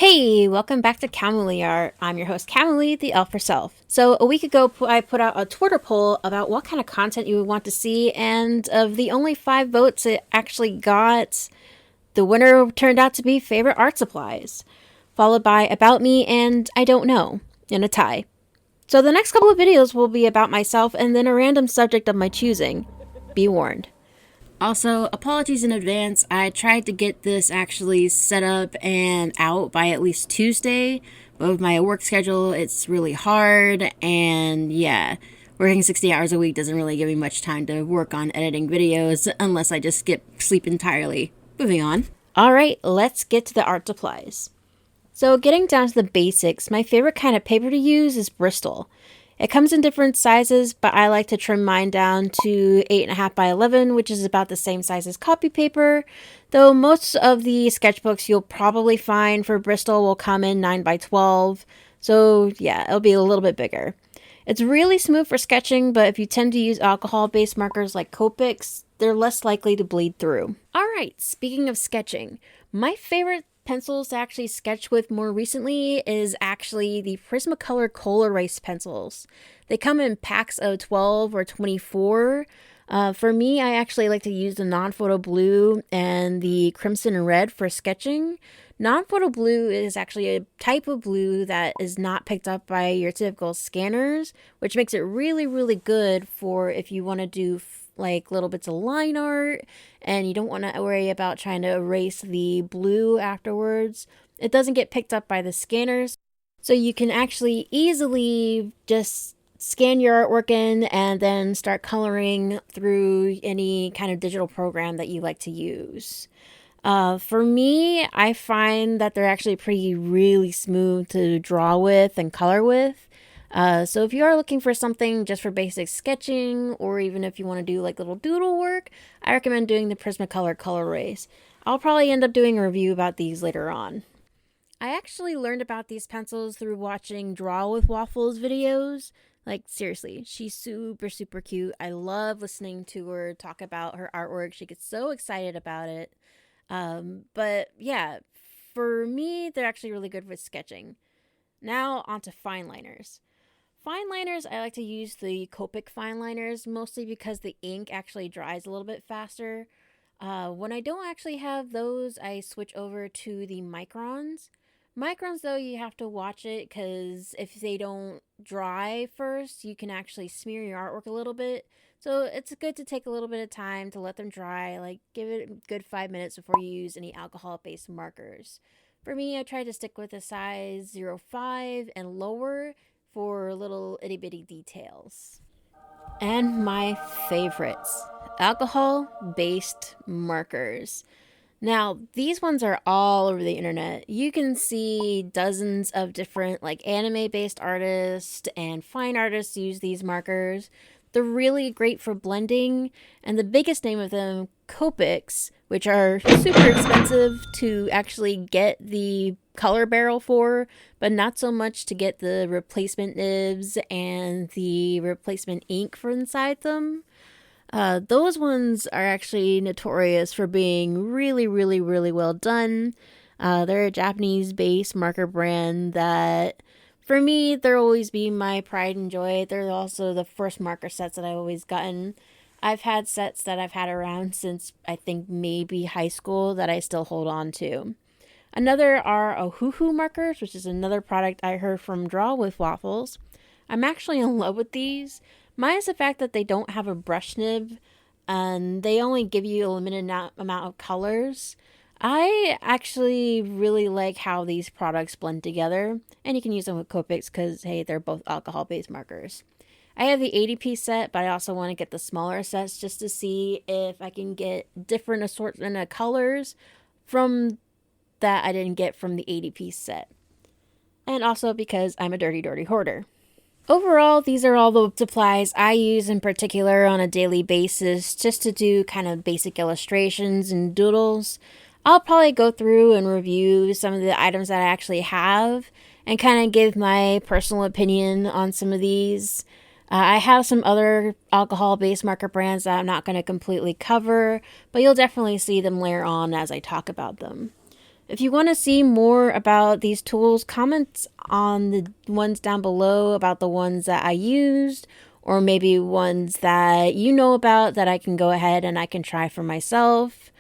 Hey, welcome back to Camely Art. I'm your host, Camely, the elf herself. So, a week ago, I put out a Twitter poll about what kind of content you would want to see, and of the only 5 votes it actually got, the winner turned out to be favorite art supplies, followed by About Me and I Don't Know, in a tie. So, the next couple of videos will be about myself and then a random subject of my choosing. Be warned. Also, apologies in advance. I tried to get this actually set up and out by at least Tuesday, but with my work schedule, it's really hard, and yeah, working 60 hours a week doesn't really give me much time to work on editing videos unless I just skip sleep entirely. Moving on. Alright, let's get to the art supplies. So, getting down to the basics, my favorite kind of paper to use is Bristol. It comes in different sizes, but I like to trim mine down to 8.5 by 11, which is about the same size as copy paper, though most of the sketchbooks you'll probably find for Bristol will come in 9 by 12, so yeah, it'll be a little bit bigger. It's really smooth for sketching, but if you tend to use alcohol-based markers like Copics, they're less likely to bleed through. Alright, speaking of sketching, my favorite pencils to actually sketch with more recently is actually the Prismacolor Col-Erase pencils. They come in packs of 12 or 24. For me, I actually like to use the non-photo blue and the crimson and red for sketching. Non-photo blue is actually a type of blue that is not picked up by your typical scanners, which makes it really, really good for if you want to do like little bits of line art and you don't want to worry about trying to erase the blue afterwards. It doesn't get picked up by the scanners, so you can actually easily just scan your artwork in and then start coloring through any kind of digital program that you like to use. For me, I find that they're actually really smooth to draw with and color with. So if you are looking for something just for basic sketching, or even if you want to do like little doodle work, I recommend doing the Prismacolor Col-Erase. I'll probably end up doing a review about these later on. I actually learned about these pencils through watching Draw with Waffles videos. Like, seriously, she's super, super cute. I love listening to her talk about her artwork. She gets so excited about it. But yeah, for me, they're actually really good with sketching. Now, onto fine liners. Fine liners, I like to use the Copic fine liners, mostly because the ink actually dries a little bit faster. When I don't actually have those, I switch over to the microns. Microns, though, you have to watch it because if they don't dry first, you can actually smear your artwork a little bit. So it's good to take a little bit of time to let them dry, like give it a good 5 minutes before you use any alcohol-based markers. For me, I try to stick with a size 0.5 and lower for little itty bitty details. And my favorites, alcohol-based markers. Now, these ones are all over the internet. You can see dozens of different like anime-based artists and fine artists use these markers. They're really great for blending, and the biggest name of them, Copics, which are super expensive to actually get the color barrel for, but not so much to get the replacement nibs and the replacement ink for inside them. Those ones are actually notorious for being really, really, really well done. They're a Japanese-based marker brand that, for me, they'll always be my pride and joy. They're also the first marker sets that I've always gotten. I've had sets that I've had around since I think maybe high school that I still hold on to. Another are Ohuhu markers, which is another product I heard from Draw with Waffles. I'm actually in love with these. Minus the fact that they don't have a brush nib and they only give you a limited amount of colors. I actually really like how these products blend together, and you can use them with Copics because, hey, they're both alcohol-based markers. I have the 80-piece set, but I also want to get the smaller sets just to see if I can get different assortment of colors from that I didn't get from the 80-piece set. And also because I'm a dirty, dirty hoarder. Overall, these are all the supplies I use in particular on a daily basis just to do kind of basic illustrations and doodles. I'll probably go through and review some of the items that I actually have and kind of give my personal opinion on some of these. I have some other alcohol-based marker brands that I'm not going to completely cover, but you'll definitely see them later on as I talk about them. If you want to see more about these tools, comment on the ones down below about the ones that I used, or maybe ones that you know about that I can go ahead and I can try for myself.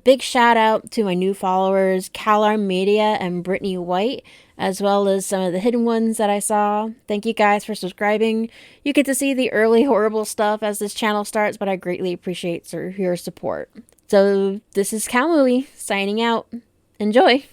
Big shout out to my new followers, CalArm Media and Brittany White, as well as some of the hidden ones that I saw. Thank you guys for subscribing. You get to see the early horrible stuff as this channel starts, but I greatly appreciate your support. So this is Kamui signing out. Enjoy!